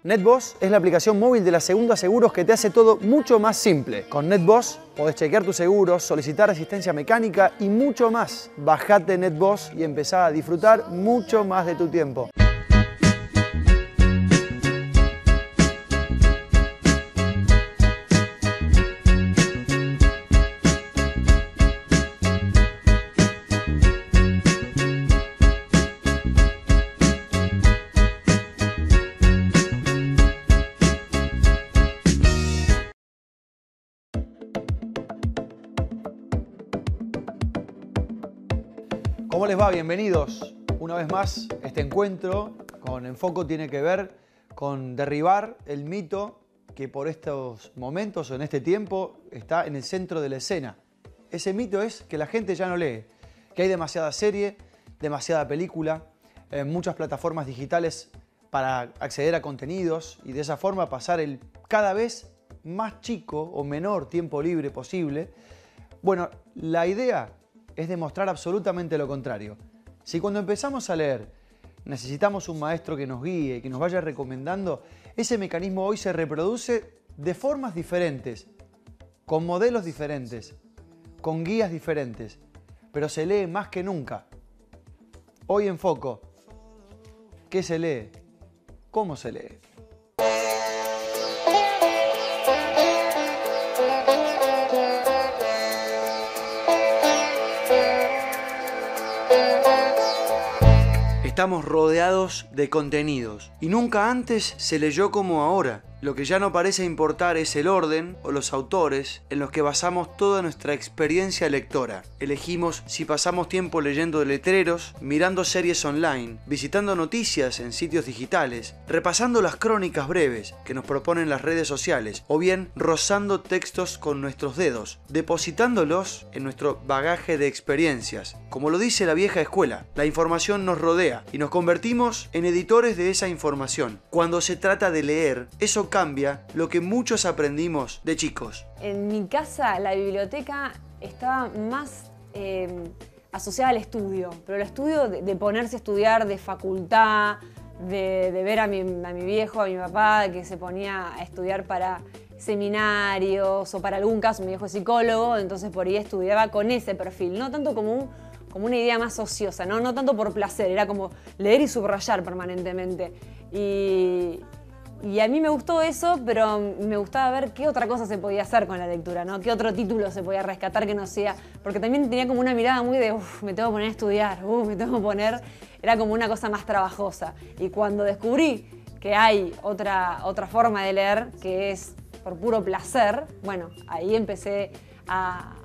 NetBoss es la aplicación móvil de la Segunda Seguros que te hace todo mucho más simple. Con NetBoss podés chequear tus seguros, solicitar asistencia mecánica y mucho más. Bajate NetBoss y empezá a disfrutar mucho más de tu tiempo. ¿Cómo les va? Bienvenidos una vez más. Este encuentro con Enfoco tiene que ver con derribar el mito que por estos momentos o en este tiempo está en el centro de la escena. Ese mito es que la gente ya no lee, que hay demasiada serie, demasiada película, muchas plataformas digitales para acceder a contenidos y de esa forma pasar el cada vez más chico o menor tiempo libre posible. Bueno, la idea es demostrar absolutamente lo contrario. Si cuando empezamos a leer necesitamos un maestro que nos guíe, que nos vaya recomendando, ese mecanismo hoy se reproduce de formas diferentes, con modelos diferentes, con guías diferentes, pero se lee más que nunca. Hoy en Foco, ¿qué se lee? ¿Cómo se lee? Estamos rodeados de contenidos y nunca antes se leyó como ahora. Lo que ya no parece importar es el orden o los autores en los que basamos toda nuestra experiencia lectora. Elegimos si pasamos tiempo leyendo letreros, mirando series online, visitando noticias en sitios digitales, repasando las crónicas breves que nos proponen las redes sociales o bien rozando textos con nuestros dedos, depositándolos en nuestro bagaje de experiencias. Como lo dice la vieja escuela, la información nos rodea y nos convertimos en editores de esa información. Cuando se trata de leer, eso cambia lo que muchos aprendimos de chicos. En mi casa la biblioteca estaba más asociada al estudio, pero el estudio de ponerse a estudiar de facultad, de ver a mi viejo, a mi papá, que se ponía a estudiar para seminarios o para algún caso, mi viejo es psicólogo, entonces por ahí estudiaba con ese perfil, no tanto como una idea más ociosa, no tanto por placer, era como leer y subrayar permanentemente. Y a mí me gustó eso, pero me gustaba ver qué otra cosa se podía hacer con la lectura, ¿no? Qué otro título se podía rescatar que no sea... Porque también tenía como una mirada muy de, me tengo que poner a estudiar, me tengo que poner... Era como una cosa más trabajosa. Y cuando descubrí que hay otra forma de leer, que es por puro placer, bueno, ahí empecé a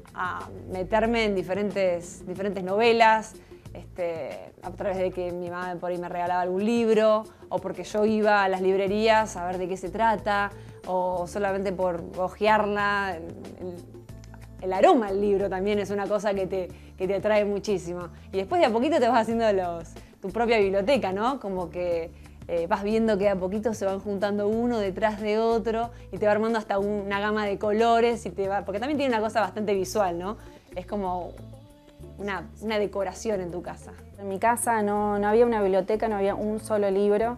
meterme en diferentes novelas, a través de que mi mamá por ahí me regalaba algún libro, o porque yo iba a las librerías a ver de qué se trata, o solamente por hojearla. El aroma del libro también es una cosa que te atrae muchísimo. Y después de a poquito te vas haciendo tu propia biblioteca, ¿no? Como que vas viendo que de a poquito se van juntando uno detrás de otro y te va armando hasta una gama de colores, porque también tiene una cosa bastante visual, ¿no? Es como una decoración en tu casa. En mi casa no había una biblioteca, no había un solo libro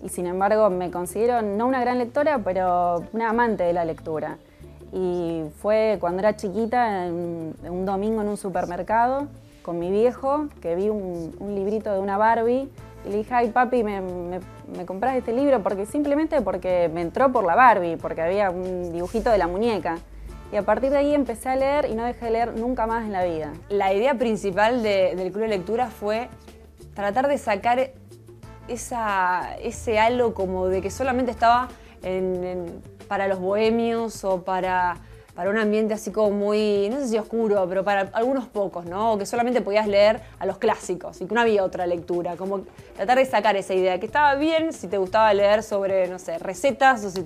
y sin embargo me considero no una gran lectora, pero una amante de la lectura. Y fue cuando era chiquita, un domingo en un supermercado con mi viejo, que vi un librito de una Barbie y le dije, ay papi, ¿me compras este libro? Simplemente porque me entró por la Barbie, porque había un dibujito de la muñeca. Y a partir de ahí empecé a leer y no dejé de leer nunca más en la vida. La idea principal del Club de Lectura fue tratar de sacar ese halo como de que solamente estaba para los bohemios o para un ambiente así como muy, no sé si oscuro, pero para algunos pocos, ¿no? O que solamente podías leer a los clásicos y que no había otra lectura. Como tratar de sacar esa idea, que estaba bien si te gustaba leer sobre, no sé, recetas, o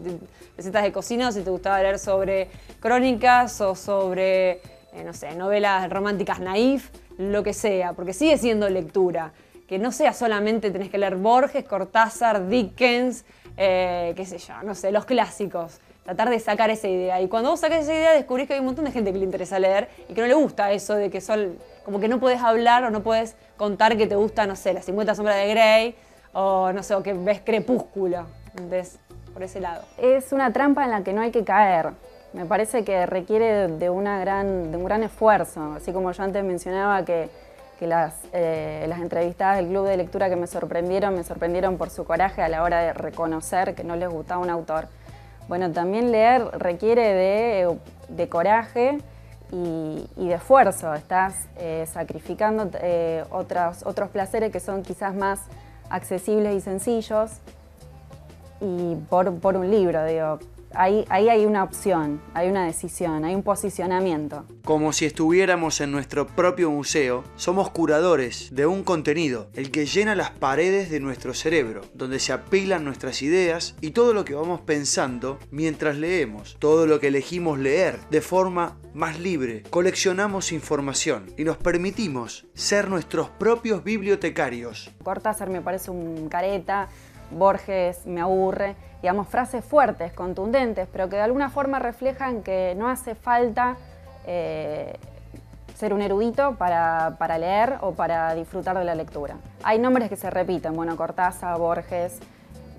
recetas de cocina, o si te gustaba leer sobre crónicas o sobre, no sé, novelas románticas naif, lo que sea, porque sigue siendo lectura. Que no sea solamente tenés que leer Borges, Cortázar, Dickens, qué sé yo, no sé, los clásicos. Tratar de sacar esa idea. Y cuando vos sacás esa idea, descubrís que hay un montón de gente que le interesa leer y que no le gusta eso de que como que no podés hablar o no podés contar que te gusta, no sé, las 50 sombras de Grey o no sé, o que ves Crepúsculo. Entonces, por ese lado. Es una trampa en la que no hay que caer. Me parece que requiere de un gran esfuerzo. Así como yo antes mencionaba que las entrevistadas del club de lectura que me sorprendieron por su coraje a la hora de reconocer que no les gustaba un autor. Bueno, también leer requiere de coraje y de esfuerzo. Estás sacrificando otros placeres que son quizás más accesibles y sencillos y por un libro, digo. Ahí hay una opción, hay una decisión, hay un posicionamiento. Como si estuviéramos en nuestro propio museo, somos curadores de un contenido, el que llena las paredes de nuestro cerebro, donde se apilan nuestras ideas y todo lo que vamos pensando mientras leemos, todo lo que elegimos leer de forma más libre. Coleccionamos información y nos permitimos ser nuestros propios bibliotecarios. Cortázar me parece un careta, Borges me aburre, digamos, frases fuertes, contundentes, pero que de alguna forma reflejan que no hace falta ser un erudito para leer o para disfrutar de la lectura. Hay nombres que se repiten, bueno, Cortázar, Borges,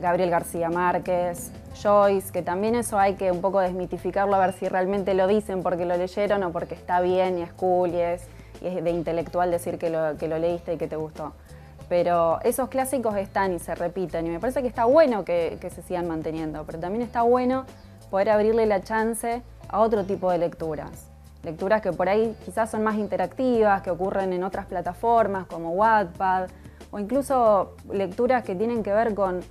Gabriel García Márquez, Joyce, que también eso hay que un poco desmitificarlo, a ver si realmente lo dicen porque lo leyeron o porque está bien y es cool y es de intelectual decir que lo leíste y que te gustó. Pero esos clásicos están y se repiten y me parece que está bueno que se sigan manteniendo, pero también está bueno poder abrirle la chance a otro tipo de lecturas. Lecturas que por ahí quizás son más interactivas, que ocurren en otras plataformas como Wattpad, o incluso lecturas que tienen que ver con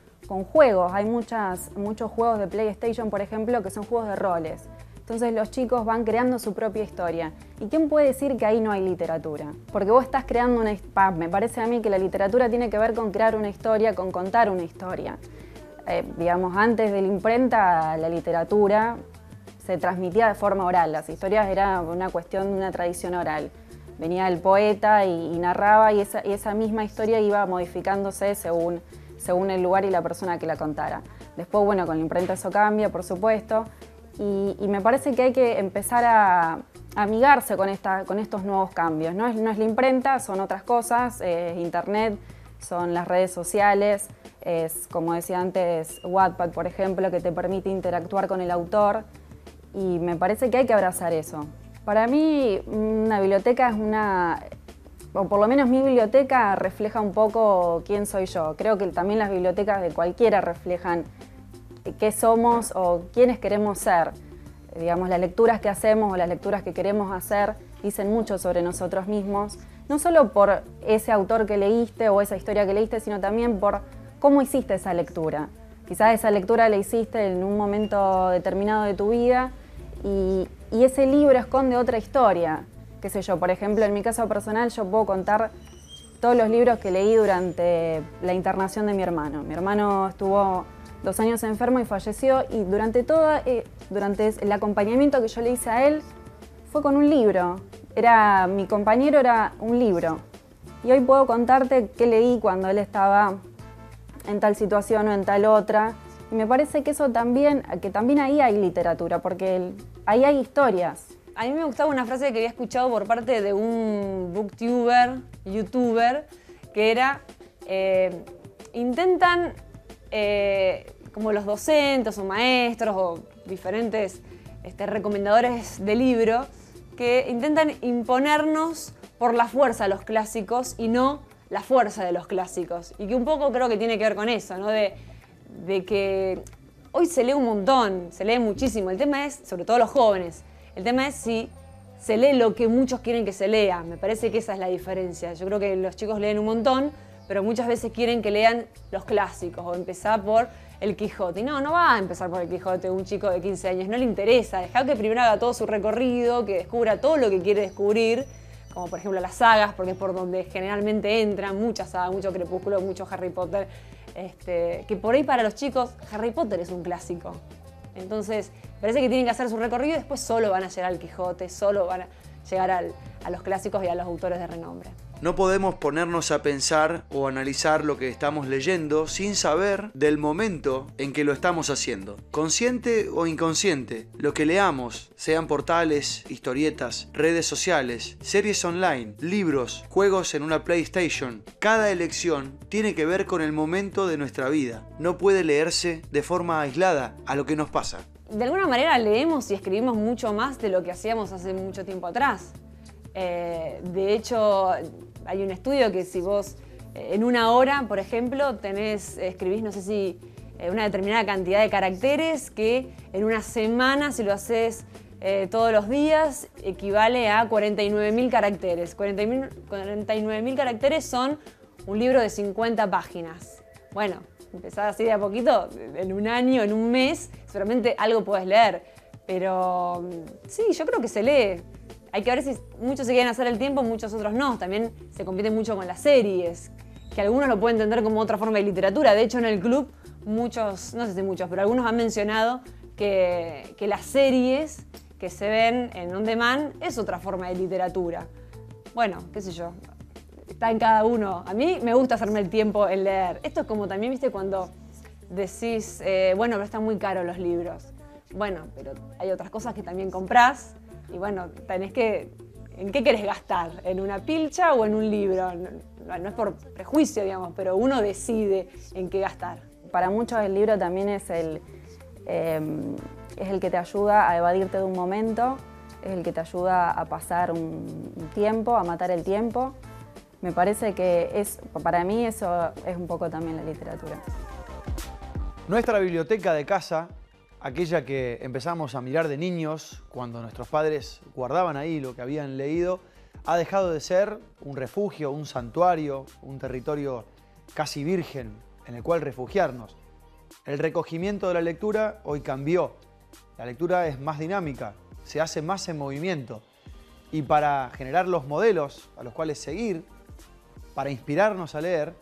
juegos. Hay muchos juegos de PlayStation, por ejemplo, que son juegos de roles. Entonces los chicos van creando su propia historia. ¿Y quién puede decir que ahí no hay literatura? Porque vos estás creando una historia. Me parece a mí que la literatura tiene que ver con crear una historia, con contar una historia. Digamos, antes de la imprenta, la literatura se transmitía de forma oral. Las historias eran una cuestión de una tradición oral. Venía el poeta y narraba y esa misma historia iba modificándose según el lugar y la persona que la contara. Después, bueno, con la imprenta eso cambia, por supuesto. Y me parece que hay que empezar a amigarse con estos nuevos cambios. No es la imprenta, son otras cosas, es internet, son las redes sociales, es, como decía antes, Wattpad, por ejemplo, que te permite interactuar con el autor. Y me parece que hay que abrazar eso. Para mí, una biblioteca o por lo menos mi biblioteca refleja un poco quién soy yo. Creo que también las bibliotecas de cualquiera reflejan qué somos o quiénes queremos ser. Digamos, las lecturas que hacemos o las lecturas que queremos hacer dicen mucho sobre nosotros mismos, no solo por ese autor que leíste o esa historia que leíste, sino también por cómo hiciste esa lectura. Quizás esa lectura la hiciste en un momento determinado de tu vida y ese libro esconde otra historia. Qué sé yo, por ejemplo, en mi caso personal yo puedo contar todos los libros que leí durante la internación de mi hermano. Mi hermano estuvo 2 años enfermo y falleció y durante el acompañamiento que yo le hice a él fue con un libro. Mi compañero era un libro. Y hoy puedo contarte qué leí cuando él estaba en tal situación o en tal otra. Y me parece que también ahí hay literatura, porque ahí hay historias. A mí me gustaba una frase que había escuchado por parte de un booktuber, youtuber, que era, intentan, como los docentes o maestros o diferentes recomendadores de libro, que intentan imponernos por la fuerza los clásicos y no la fuerza de los clásicos. Y que un poco creo que tiene que ver con eso, ¿no? De que hoy se lee un montón, se lee muchísimo. El tema es, sobre todo los jóvenes, el tema es si se lee lo que muchos quieren que se lea. Me parece que esa es la diferencia. Yo creo que los chicos leen un montón, pero muchas veces quieren que lean los clásicos o empezar por el Quijote. Y no va a empezar por el Quijote un chico de 15 años, no le interesa. Dejá que primero haga todo su recorrido, que descubra todo lo que quiere descubrir, como por ejemplo las sagas, porque es por donde generalmente entran muchas sagas, mucho Crepúsculo, mucho Harry Potter, que por ahí para los chicos Harry Potter es un clásico. Entonces, parece que tienen que hacer su recorrido y después solo van a llegar al Quijote, solo van a llegar a los clásicos y a los autores de renombre. No podemos ponernos a pensar o analizar lo que estamos leyendo sin saber del momento en que lo estamos haciendo. Consciente o inconsciente, lo que leamos, sean portales, historietas, redes sociales, series online, libros, juegos en una PlayStation, cada elección tiene que ver con el momento de nuestra vida. No puede leerse de forma aislada a lo que nos pasa. De alguna manera leemos y escribimos mucho más de lo que hacíamos hace mucho tiempo atrás. De hecho, hay un estudio que si vos en una hora, por ejemplo, escribís, no sé si una determinada cantidad de caracteres, que en una semana, si lo haces todos los días, equivale a 49.000 caracteres. 49.000 caracteres son un libro de 50 páginas. Bueno, empezás así de a poquito, en un año, en un mes, seguramente algo podés leer. Pero sí, yo creo que se lee. Hay que ver si muchos se quieren hacer el tiempo, muchos otros no. También se compite mucho con las series, que algunos lo pueden entender como otra forma de literatura. De hecho, en el club, muchos, no sé si muchos, pero algunos han mencionado que las series que se ven en on demand es otra forma de literatura. Bueno, qué sé yo, está en cada uno. A mí me gusta hacerme el tiempo en leer. Esto es como también, viste, cuando decís, bueno, pero están muy caros los libros. Bueno, pero hay otras cosas que también comprás. Y bueno, tenés que... ¿En qué querés gastar? ¿En una pilcha o en un libro? No es por prejuicio, digamos, pero uno decide en qué gastar. Para muchos el libro también es el que te ayuda a evadirte de un momento, es el que te ayuda a pasar un tiempo, a matar el tiempo. Me parece que para mí eso es un poco también la literatura. Nuestra biblioteca de casa, aquella que empezamos a mirar de niños cuando nuestros padres guardaban ahí lo que habían leído, ha dejado de ser un refugio, un santuario, un territorio casi virgen en el cual refugiarnos. El recogimiento de la lectura hoy cambió. La lectura es más dinámica, se hace más en movimiento. Y para generar los modelos a los cuales seguir, para inspirarnos a leer,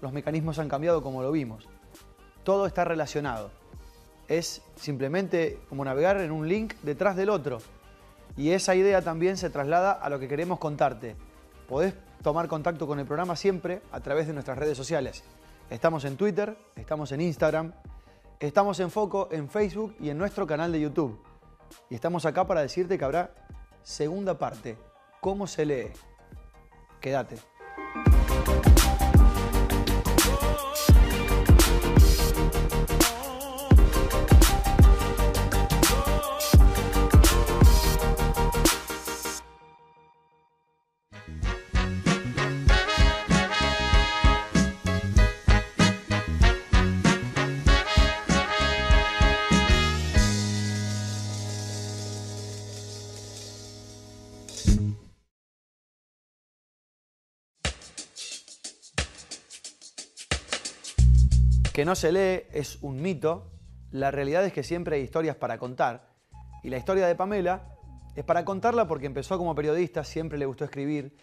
los mecanismos han cambiado como lo vimos. Todo está relacionado. Es simplemente como navegar en un link detrás del otro. Y esa idea también se traslada a lo que queremos contarte. Podés tomar contacto con el programa siempre a través de nuestras redes sociales. Estamos en Twitter, estamos en Instagram, estamos en Foco en Facebook y en nuestro canal de YouTube. Y estamos acá para decirte que habrá segunda parte. ¿Cómo se lee? Quédate. Que no se lee es un mito. La realidad es que siempre hay historias para contar. Y la historia de Pamela es para contarla porque empezó como periodista, siempre le gustó escribir.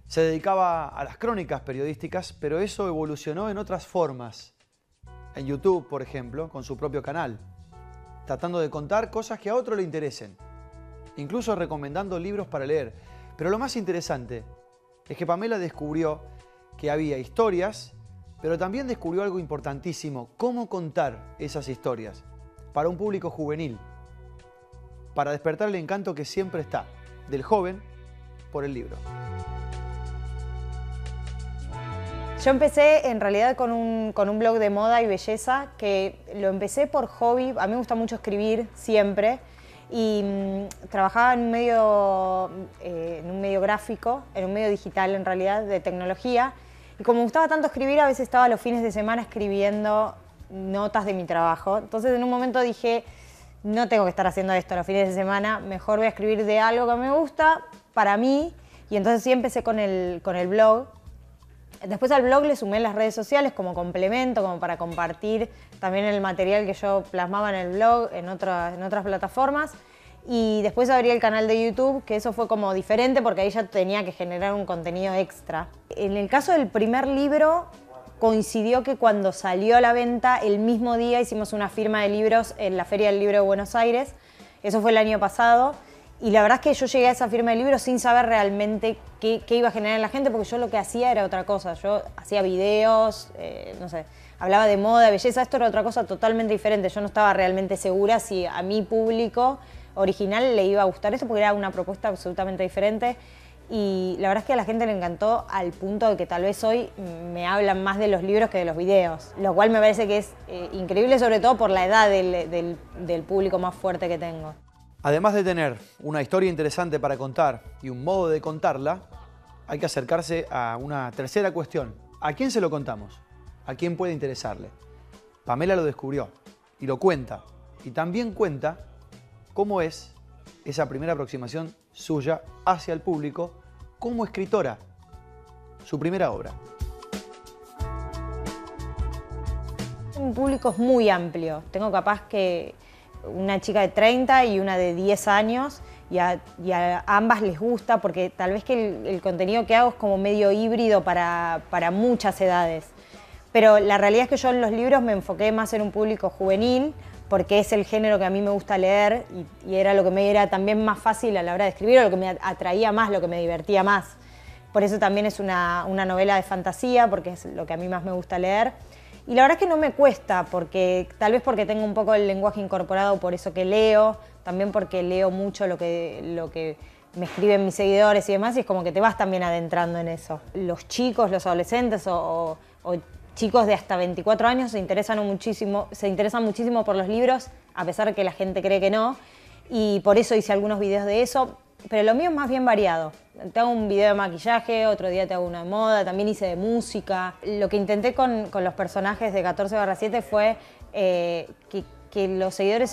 Se dedicaba a las crónicas periodísticas, pero eso evolucionó en otras formas. En YouTube, por ejemplo, con su propio canal. Tratando de contar cosas que a otro le interesen. Incluso recomendando libros para leer. Pero lo más interesante es que Pamela descubrió que había historias, pero también descubrió algo importantísimo: cómo contar esas historias para un público juvenil, para despertar el encanto que siempre está del joven por el libro. Yo empecé en realidad con un blog de moda y belleza, que lo empecé por hobby. A mí me gusta mucho escribir siempre y trabajaba en un medio gráfico, en un medio digital en realidad, de tecnología. Y como me gustaba tanto escribir, a veces estaba los fines de semana escribiendo notas de mi trabajo. Entonces en un momento dije, no tengo que estar haciendo esto los fines de semana, mejor voy a escribir de algo que me gusta, para mí. Y entonces sí empecé con el blog. Después al blog le sumé las redes sociales como complemento, como para compartir también el material que yo plasmaba en el blog, en otras plataformas. Y después abrí el canal de YouTube, que eso fue como diferente porque ahí ya tenía que generar un contenido extra. En el caso del primer libro, coincidió que cuando salió a la venta, el mismo día hicimos una firma de libros en la Feria del Libro de Buenos Aires. Eso fue el año pasado. Y la verdad es que yo llegué a esa firma de libros sin saber realmente qué iba a generar en la gente, porque yo lo que hacía era otra cosa. Yo hacía videos, no sé, hablaba de moda, de belleza, esto era otra cosa totalmente diferente. Yo no estaba realmente segura si a mi público original le iba a gustar esto, porque era una propuesta absolutamente diferente. Y la verdad es que a la gente le encantó, al punto de que tal vez hoy me hablan más de los libros que de los videos, lo cual me parece que es increíble, sobre todo por la edad del público más fuerte que tengo. Además de tener una historia interesante para contar y un modo de contarla, hay que acercarse a una tercera cuestión. ¿A quién se lo contamos? ¿A quién puede interesarle? Pamela lo descubrió y lo cuenta. Y también cuenta cómo es esa primera aproximación suya hacia el público como escritora, su primera obra. Un público muy amplio. Tengo capaz que una chica de 30 y una de 10 años, y a ambas les gusta, porque tal vez que el contenido que hago es como medio híbrido para muchas edades. Pero la realidad es que yo en los libros me enfoqué más en un público juvenil, porque es el género que a mí me gusta leer y era lo que me era también más fácil a la hora de escribir, o lo que me atraía más, lo que me divertía más. Por eso también es una novela de fantasía, porque es lo que a mí más me gusta leer. Y la verdad es que no me cuesta, tal vez porque tengo un poco el lenguaje incorporado por eso que leo, también porque leo mucho lo que me escriben mis seguidores y demás, y es como que te vas también adentrando en eso. Los chicos, los adolescentes o chicos de hasta 24 años se interesan muchísimo por los libros, a pesar de que la gente cree que no, y por eso hice algunos videos de eso, pero lo mío es más bien variado. Te hago un video de maquillaje, otro día te hago uno de moda, también hice de música. Lo que intenté con los personajes de 14/7 fue que los seguidores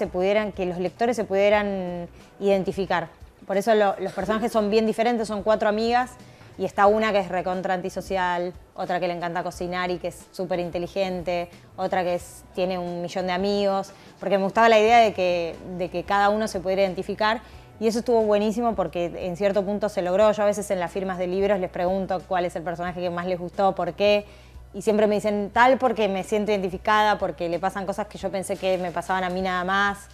que los lectores se pudieran identificar. Por eso los personajes son bien diferentes, son 4 amigas, y está una que es recontra antisocial, otra que le encanta cocinar y que es súper inteligente, otra que tiene 1 millón de amigos, porque me gustaba la idea de que cada uno se pudiera identificar. Y eso estuvo buenísimo porque en cierto punto se logró. Yo a veces en las firmas de libros les pregunto cuál es el personaje que más les gustó, por qué, y siempre me dicen tal porque me siento identificada, porque le pasan cosas que yo pensé que me pasaban a mí nada más.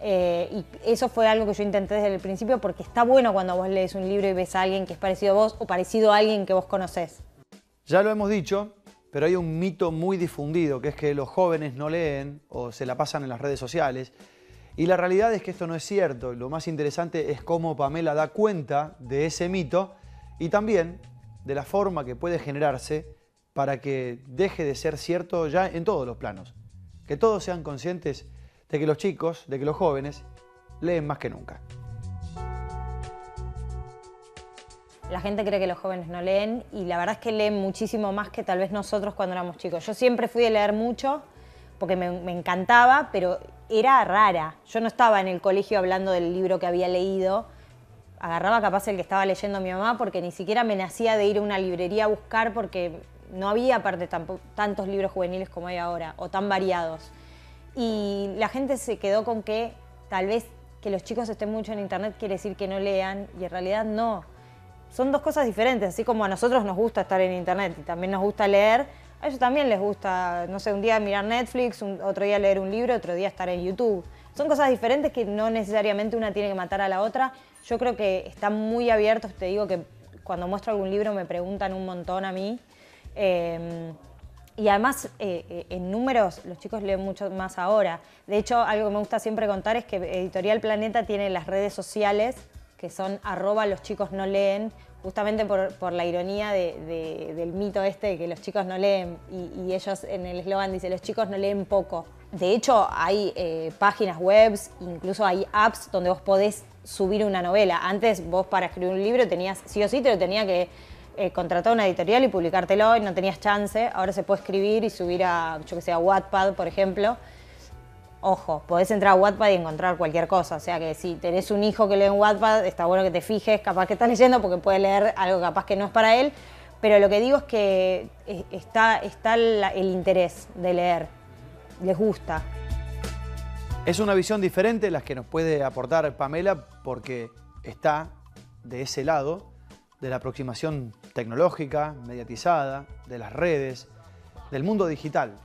Y eso fue algo que yo intenté desde el principio, porque está bueno cuando vos lees un libro y ves a alguien que es parecido a vos o parecido a alguien que vos conocés. Ya lo hemos dicho, pero hay un mito muy difundido, que es que los jóvenes no leen o se la pasan en las redes sociales. Y la realidad es que esto no es cierto. Lo más interesante es cómo Pamela da cuenta de ese mito y también de la forma que puede generarse para que deje de ser cierto ya en todos los planos. Que todos sean conscientes de que los chicos, de que los jóvenes leen más que nunca. La gente cree que los jóvenes no leen, y la verdad es que leen muchísimo más que tal vez nosotros cuando éramos chicos. Yo siempre fui de leer mucho porque me encantaba, pero era rara. Yo no estaba en el colegio hablando del libro que había leído. Agarraba capaz el que estaba leyendo mi mamá, porque ni siquiera me nacía de ir a una librería a buscar, porque no había aparte tantos libros juveniles como hay ahora, o tan variados. Y la gente se quedó con que tal vez que los chicos estén mucho en internet quiere decir que no lean, y en realidad no. Son dos cosas diferentes. Así como a nosotros nos gusta estar en internet y también nos gusta leer, a ellos también les gusta, no sé, un día mirar Netflix, otro día leer un libro, otro día estar en YouTube. Son cosas diferentes que no necesariamente una tiene que matar a la otra. Yo creo que están muy abiertos. Te digo que cuando muestro algún libro me preguntan un montón a mí. Y además, en números, los chicos leen mucho más ahora. De hecho, algo que me gusta siempre contar es que Editorial Planeta tiene las redes sociales, que son @loschicosnoleen, justamente por la ironía del mito este de que los chicos no leen, y ellos en el eslogan dicen los chicos no leen poco. De hecho, hay páginas web, incluso hay apps donde vos podés subir una novela. Antes vos para escribir un libro tenías, sí o sí, te lo tenía que contratar una editorial y publicártelo, y no tenías chance. Ahora se puede escribir y subir a, yo que sé, a Wattpad, por ejemplo. Ojo, podés entrar a Wattpad y encontrar cualquier cosa. O sea que si tenés un hijo que lee en Wattpad, está bueno que te fijes, capaz que estás leyendo, porque puede leer algo capaz que no es para él. Pero lo que digo es que está el interés de leer. Les gusta. Es una visión diferente la que nos puede aportar Pamela, porque está de ese lado de la aproximación tecnológica, mediatizada, de las redes, del mundo digital.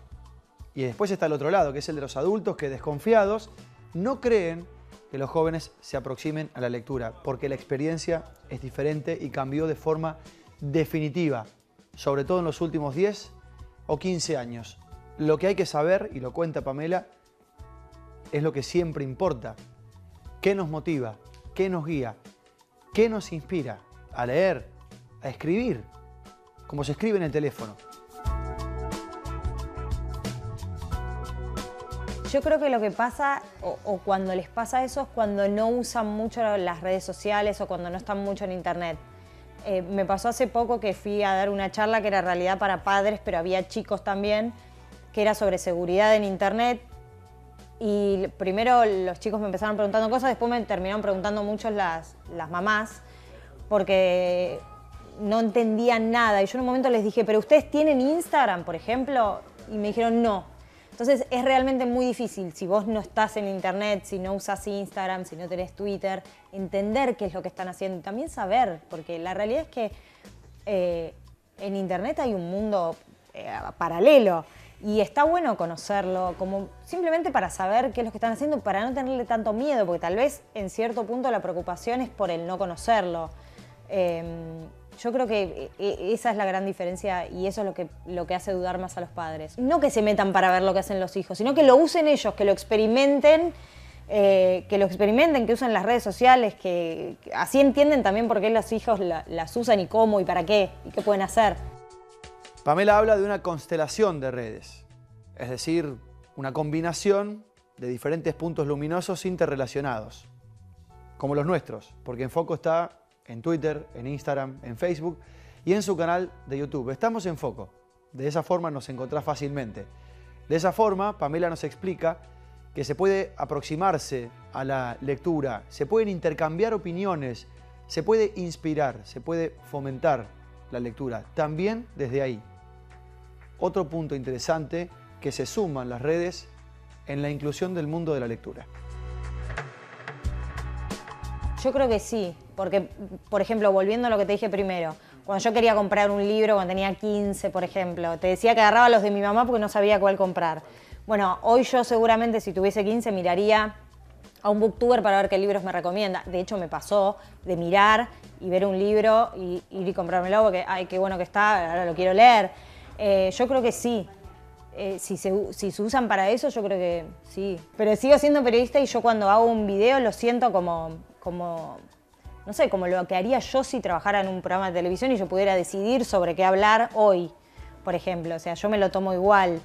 Y después está el otro lado, que es el de los adultos que, desconfiados, no creen que los jóvenes se aproximen a la lectura, porque la experiencia es diferente y cambió de forma definitiva, sobre todo en los últimos 10 o 15 años. Lo que hay que saber, y lo cuenta Pamela, es lo que siempre importa. ¿Qué nos motiva? ¿Qué nos guía? ¿Qué nos inspira? A leer, a escribir, como se escribe en el teléfono. Yo creo que lo que pasa, o cuando les pasa eso, es cuando no usan mucho las redes sociales o cuando no están mucho en internet. Me pasó hace poco que fui a dar una charla que era en realidad para padres, pero había chicos también, que era sobre seguridad en internet. Y primero los chicos me empezaron preguntando cosas, después me terminaron preguntando mucho las mamás, porque no entendían nada. Y yo en un momento les dije, ¿pero ustedes tienen Instagram, por ejemplo? Y me dijeron, no. Entonces es realmente muy difícil, si vos no estás en internet, si no usas Instagram, si no tenés Twitter, entender qué es lo que están haciendo y también saber, porque la realidad es que en internet hay un mundo paralelo y está bueno conocerlo, como simplemente para saber qué es lo que están haciendo, para no tenerle tanto miedo, porque tal vez en cierto punto la preocupación es por el no conocerlo. Yo creo que esa es la gran diferencia y eso es lo que hace dudar más a los padres. No que se metan para ver lo que hacen los hijos, sino que lo usen ellos, que lo experimenten, que usen las redes sociales, que así entienden también por qué los hijos las usan y cómo y para qué y qué pueden hacer. Pamela habla de una constelación de redes, es decir, una combinación de diferentes puntos luminosos interrelacionados, como los nuestros, porque en Foco está en Twitter, en Instagram, en Facebook y en su canal de YouTube. Estamos en Foco. De esa forma nos encontrás fácilmente. De esa forma, Pamela nos explica que se puede aproximarse a la lectura, se pueden intercambiar opiniones, se puede inspirar, se puede fomentar la lectura. También desde ahí. Otro punto interesante que se suman las redes en la inclusión del mundo de la lectura. Yo creo que sí, porque, por ejemplo, volviendo a lo que te dije primero, cuando yo quería comprar un libro, cuando tenía 15, por ejemplo, te decía que agarraba los de mi mamá porque no sabía cuál comprar. Bueno, hoy yo seguramente, si tuviese 15, miraría a un booktuber para ver qué libros me recomienda. De hecho, me pasó de mirar y ver un libro y ir y comprármelo porque, ay, qué bueno que está, ahora lo quiero leer. Yo creo que sí. Si se usan para eso, yo creo que sí. Pero sigo siendo periodista y yo cuando hago un video lo siento como no sé, como lo que haría yo si trabajara en un programa de televisión y yo pudiera decidir sobre qué hablar hoy, por ejemplo. O sea, yo me lo tomo igual.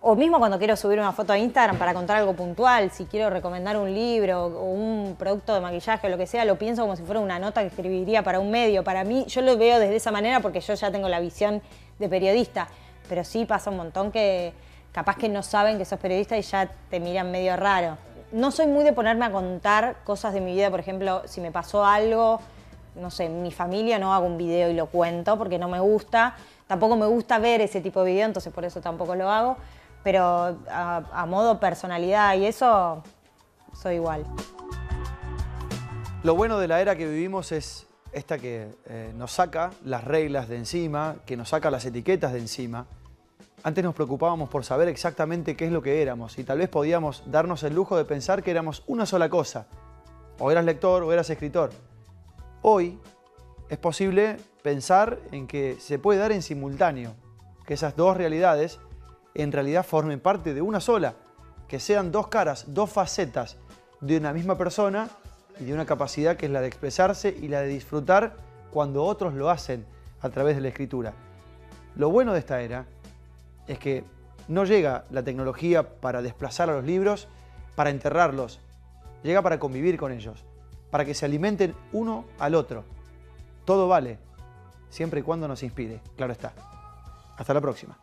O mismo cuando quiero subir una foto a Instagram para contar algo puntual, si quiero recomendar un libro o un producto de maquillaje o lo que sea, lo pienso como si fuera una nota que escribiría para un medio. Para mí, yo lo veo desde esa manera porque yo ya tengo la visión de periodista. Pero sí pasa un montón que capaz que no saben que sos periodista y ya te miran medio raro. No soy muy de ponerme a contar cosas de mi vida, por ejemplo, si me pasó algo, no sé, en mi familia no hago un video y lo cuento porque no me gusta. Tampoco me gusta ver ese tipo de video, entonces por eso tampoco lo hago. Pero a modo personalidad y eso, soy igual. Lo bueno de la era que vivimos es esta que nos saca las reglas de encima, que nos saca las etiquetas de encima. Antes nos preocupábamos por saber exactamente qué es lo que éramos y tal vez podíamos darnos el lujo de pensar que éramos una sola cosa. O eras lector o eras escritor. Hoy es posible pensar en que se puede dar en simultáneo, que esas dos realidades en realidad formen parte de una sola, que sean dos caras, dos facetas de una misma persona y de una capacidad que es la de expresarse y la de disfrutar cuando otros lo hacen a través de la escritura. Lo bueno de esta era es que no llega la tecnología para desplazar a los libros, para enterrarlos, llega para convivir con ellos, para que se alimenten uno al otro. Todo vale, siempre y cuando nos inspire, claro está. Hasta la próxima.